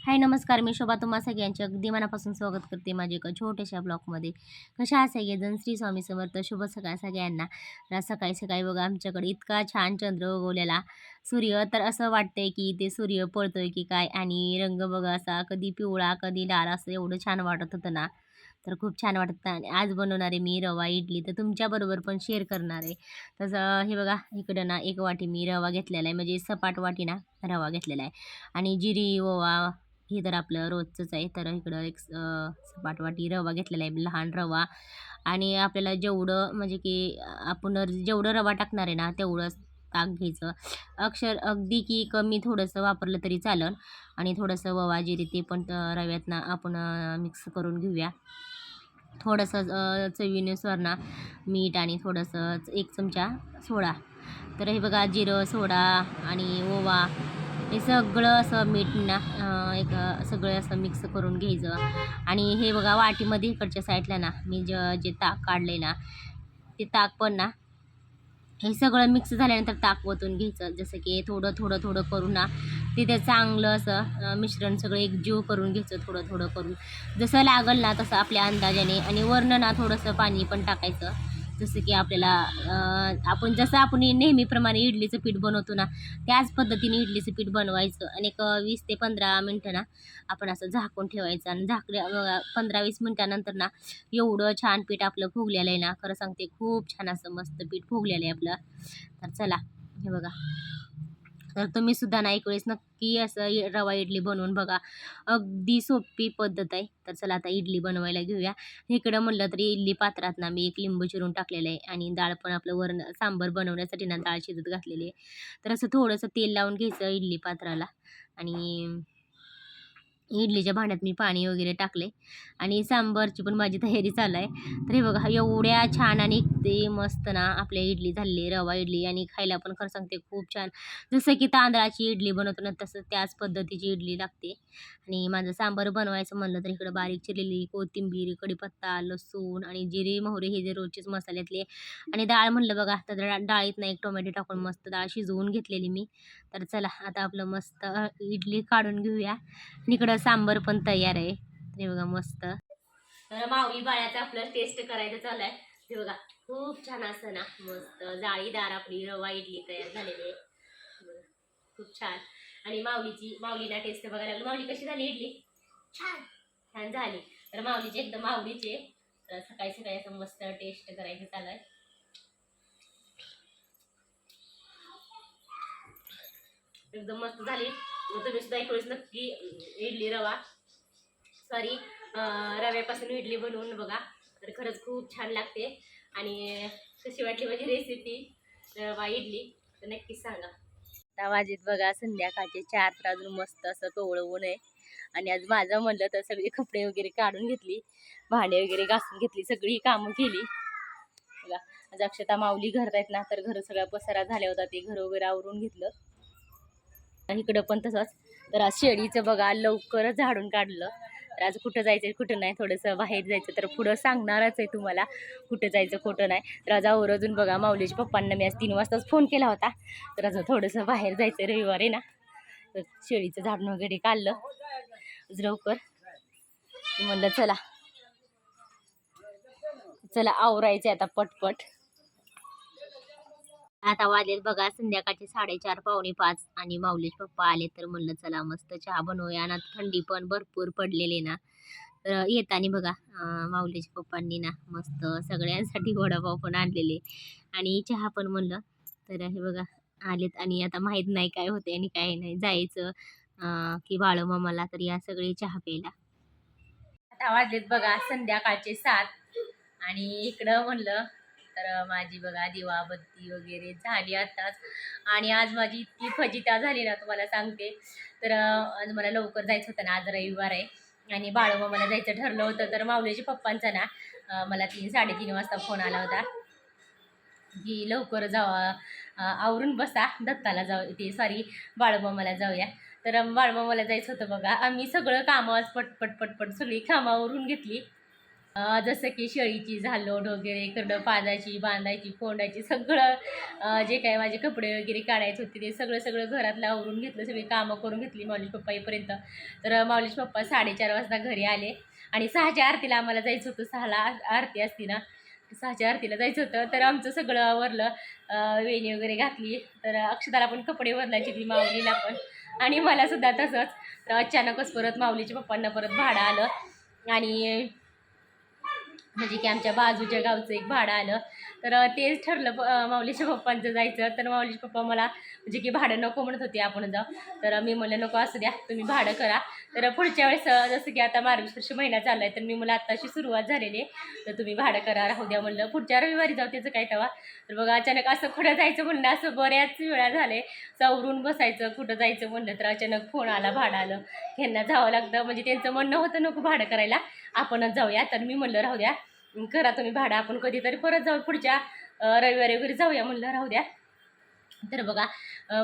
हाय नमस्कार, मी शोभा तुम्हा सगळ्यांचे अगदी मनापासून स्वागत करते माझ्या एका छोट्याशा ब्लॉगमध्ये. कशा आहात सगळेजण? श्री स्वामी समर्थ. शुभ सकाळ सगळ्यांना. तर सकाळी सकाळी बघा आमच्याकडे इतका छान चंद्र उगवलेला, सूर्य तर असं वाटतंय की ते सूर्य पळतोय की काय, आणि रंग बघा असा कधी पिवळा कधी लाल असं एवढं छान वाटत होतं ना. तर खूप छान वाटत होतं. आणि आज बनवणार आहे मी रवा इडली, तर तुमच्याबरोबर पण शेअर करणार आहे. तसं हे बघा इकडं ना एक वाटी मी रवा घेतलेला आहे, म्हणजे सपाट वाटी ना रवा घेतलेला आहे. आणि जिरी ओवा हे तर आपलं रोजचंच आहे. तर इकडं एक सपाट वाटी रवा घेतलेला आहे, लहान रवा. आणि आपल्याला जेवढं म्हणजे की आपण जेवढं रवा टाकणार आहे ना तेवढंच ताक घ्यायचं. अगदी की कमी थोडंसं वापरलं तरी चालेल. आणि थोडंसं ओवा, जिरे ते पण रव्यातनं आपण मिक्स करून घेऊया. थोडंसं चवीनुसार ना मीठ आणि थोडंसं 1 चमचा सोडा. तर हे बघा जिरं, सोडा आणि ओवा हे सगळं असं मीठ ना सगळं असं मिक्स करून घ्यायचं. आणि हे बघा वाटीमध्ये इकडच्या साईडला ना मी जे ताक काढले ना ते ताक पण ना हे सगळं मिक्स झाल्यानंतर ताक ओतून घ्यायचं. जसं की थोडं थोडं थोडं करून ना ते चांगलं असं मिश्रण सगळं एकजीव करून घ्यायचं, थोडं थोडं करून. जसं लागल ना तसं आपल्या अंदाजाने. आणि वरनं ना थोडंसं पाणी पण टाकायचं. जसं की आपल्याला आपण जसं आपण नेहमीप्रमाणे इडलीचं पीठ बनवतो ना त्याच पद्धतीने इडलीचं पीठ बनवायचं. आणि एक 20 ते 15 मिनटं ना आपण असं झाकून ठेवायचं. आणि 15-20 मिनटानंतर ना एवढं छान पीठ आपलं फुगलेलं आहे ना, खरं सांगते खूप छान असं मस्त पीठ फुगलेलं आहे आपलं. तर चला हे बघा, तर तुम्ही सुद्धा ना एक वेळेस नक्की असं रवा इडली बनवून बघा. अगदी सोपी पद्धत आहे. तर चला आता इडली बनवायला घेऊया. इकडं म्हणलं तरी इडली पात्रात ना मी एक लिंबू चिरून टाकलेलं आहे. आणि डाळ पण आपलं वरण सांबार बनवण्यासाठी ना डाळ शिजत घातलेली आहे. तर असं थोडंसं तेल लावून घ्यायचं इडली पात्राला. आणि इडलीच्या भांड्यात मी पाणी वगैरे टाकले. आणि सांबारची पण माझी तयारी चालू आहे. तर हे बघा एवढ्या छान आणि ते मस्त ना आपल्या इडली झाली, रवा इडली. आणि खायला पण खरं सांगते खूप छान. जसं की तांदळाची इडली बनवतो ना तसं त्याच पद्धतीची इडली लागते. आणि माझं सांबार बनवायचं म्हणलं तर इकडं बारीक चिरलेली कोथिंबीर, कढीपत्ता, लसूण आणि जिरे मोहरी हे जे रोजचेच मसाल्यातले. आणि डाळ म्हणलं बघा, तर डाळीत ना एक टोमॅटो टाकून मस्त डाळ शिजवून घेतलेली मी. तर चला आता आपलं मस्त इडली काढून घेऊया. आणि इकडं सांबर पण तयार आहे. हे बघा मस्त. तर माऊली बाळ्याचं आपलं टेस्ट करायचं चालू आहे. हे बघा खूप छान असं ना मस्त जाळीदार आपली रवा इडली तयार झालेली आहे. बघा, खूप छान. आणि माऊलीला टेस्ट बघायला लागली. माऊली कशी झाली इडली? छान छान झाली. तर माऊलीचे एकदम आवडीचे. तर सकाळी सकाळी असं मस्त टेस्ट करायचं चालू आहे. एकदम मस्त झाली. तुम्ही सुद्धा एक वेळेस नक्की इडली सॉरी रव्यापासून इडली बनवून बघा. तर खरंच खूप छान लागते. आणि कशी वाटली माझी रेसिपी रवा इडली तर नक्कीच सांगा. आता वाजेत बघा संध्याकाळचे 4, तर अजून मस्त असं कोवळं ऊन आहे. आणि आज माझं म्हणलं तर सगळी कपडे वगैरे काढून घेतली, भांडे वगैरे घासून घेतली, सगळी कामं केली बघा. आज अक्षता माऊली घरात आहेत ना, तर घर सगळा पसारा झाला होता, ते घर वगैरे आवरून घेतलं. इकडं पण तसंच. तर आज शेळीचं बघा लवकरच झाडून काढलं. तर आज कुठं जायचं कुठं नाही, थोडंसं बाहेर जायचं, तर पुढं सांगणारच आहे तुम्हाला कुठं जायचं कुठं नाही. तर आज आवरजून बघा माऊलीच्या पप्पांना मी आज 3 वाजताच फोन केला होता. तर आज थोडंसं बाहेर जायचं, रविवार आहे ना. तर शेळीचं झाडून वगैरे काढलं आज लवकर. म्हणलं चला चला आवरायचं आता पटपट. आता वाजलेत बघा संध्याकाळचे 4:30 पावणे 5. आणि माऊलीचे पप्पा आले, तर म्हणलं चला मस्त चहा बनवूया. आणि थंडी पण भरपूर पडलेली ना. तर येताना बघा माऊलीच्या पप्पांनी ना मस्त सगळ्यांसाठी वडापाव पण आणलेले आणि चहा पण म्हणलं. तर हे बघा आलेत. आणि आता माहीत नाही काय होते आणि काय नाही, जायचं की बाळूमामाला, तर या सगळे चहा प्यायला. आता वाजलेत बघा संध्याकाळचे 7. आणि इकडं म्हणलं तर माझी बघा दिवाबत्ती वगैरे झाली आताच. आणि आज माझी इतकी फजिता झाली ना तुम्हाला सांगते. तर आज मला लवकर जायचं होतं ना, आज रविवार आहे. आणि बाळूमामाला जायचं ठरलं होतं. तर माऊलीच्या पप्पांचा ना मला 3-3:30 वाजता फोन आला होता की लवकर आवरून बसा, दत्ताला जाऊ ते सॉरी बाळूमामाला जाऊया. तर बाळूमामाला जायचं होतं बघा. आम्ही सगळं कामं आज पटपट पटपट सगळी कामावरून घेतली. जसं की शेळीची झालोट वगैरे करडं पाजायची, बांधायची, कोंडायची, सगळं जे काय माझे कपडे वगैरे काढायचे होते ते सगळं सगळं घरातलं आवरून घेतलं, सगळी कामं करून घेतली माऊलीश पप्पा येईपर्यंत. तर माऊलीश पप्पा 4:30 वाजता घरी आले आणि 6च्या आरतीला आम्हाला जायचं होतं. 6ला आरती असती ना, 6च्या आरतीला जायचं होतं. तर आमचं सगळं आवरलं, वेणी वगैरे घातली. तर अक्षताला पण कपडे बदलायची ती, माऊलीला पण, आणि मला सुद्धा तसंच. तर अचानकच परत माऊलीच्या पप्पांना परत भाडं आलं आणि म्हणजे की आमच्या बाजूच्या गावचं एक भाडं आलं. तर तेच ठरलं माऊलीच्या पप्पांचं जायचं. तर माऊलीचे पप्पा मला म्हणजे की भाडं नको म्हणत होते, आपण जाऊ. तर मी म्हणलं नको, असू द्या, तुम्ही भाडं करा. तर पुढच्या वेळेस जसं की आता मार्गशीर्ष महिना चालला आहे, तर मी मला आत्ताशी सुरुवात झालेली आहे, तर तुम्ही भाडं करा, राहू द्या म्हणलं, पुढच्या रविवारी जाऊ, त्याचं काय तेव्हा. तर बघा अचानक असं कुठं जायचं म्हणलं, असं बऱ्याच वेळा झाले चवरून बसायचं, कुठं जायचं म्हणलं तर अचानक फोन आला, भाडं आलं, ह्यांना जावं लागतं. म्हणजे त्यांचं म्हणणं होतं नको भाडं करायला, आपणच जाऊया. तर मी म्हणलं राहू द्या, करा तुम्ही भाडं, आपण कधीतरी परत जाऊ, पुढच्या रविवारी वगैरे जाऊया म्हणलं, राहू द्या. तर बघा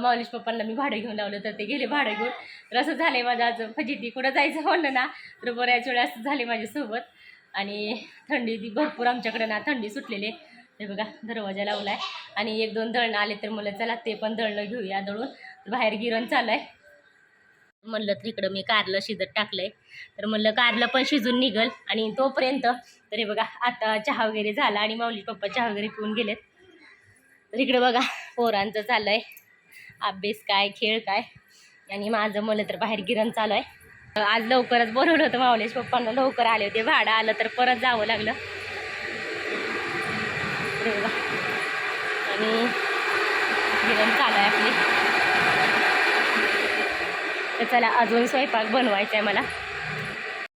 माऊलीश पप्पांना मी भाडं घेऊन लावलं, तर ते गेले भाडं घेऊन. तर असं झालं आहे माझं आज फजिती, कुठं जायचं म्हणलं ना तर बऱ्याच वेळा असं झाले माझ्यासोबत. आणि थंडी ती भरपूर आमच्याकडे ना, थंडी सुटलेली. ते बघा दरवाजा लावला आहे आणि 1-2 दळणं आले, तर मला चला ते पण दळणं घेऊया दळून. बाहेर गिरण चालू आहे म्हणलं, तर इकडं मी कारलं शिजत टाकलंय. तर म्हणलं कारलं पण शिजून निघल आणि तोपर्यंत. तर हे बघा आता चहा वगैरे झाला आणि माऊली पप्पा चहा वगैरे पिऊन गेलेत. तर इकडे बघा पोरांचं चालू आहे अभ्यास काय, खेळ काय, आणि माझं म्हणलं तर बाहेर गिरण चालू आहे. आज लवकरच बोलवलं होतं माऊलीश पप्पांना, लवकर आले होते, भाडं आलं तर परत जावं लागलं. तर बघा आणि गिरण चालू आहे आपली. तर चला अजून स्वयंपाक बनवायचा आहे मला.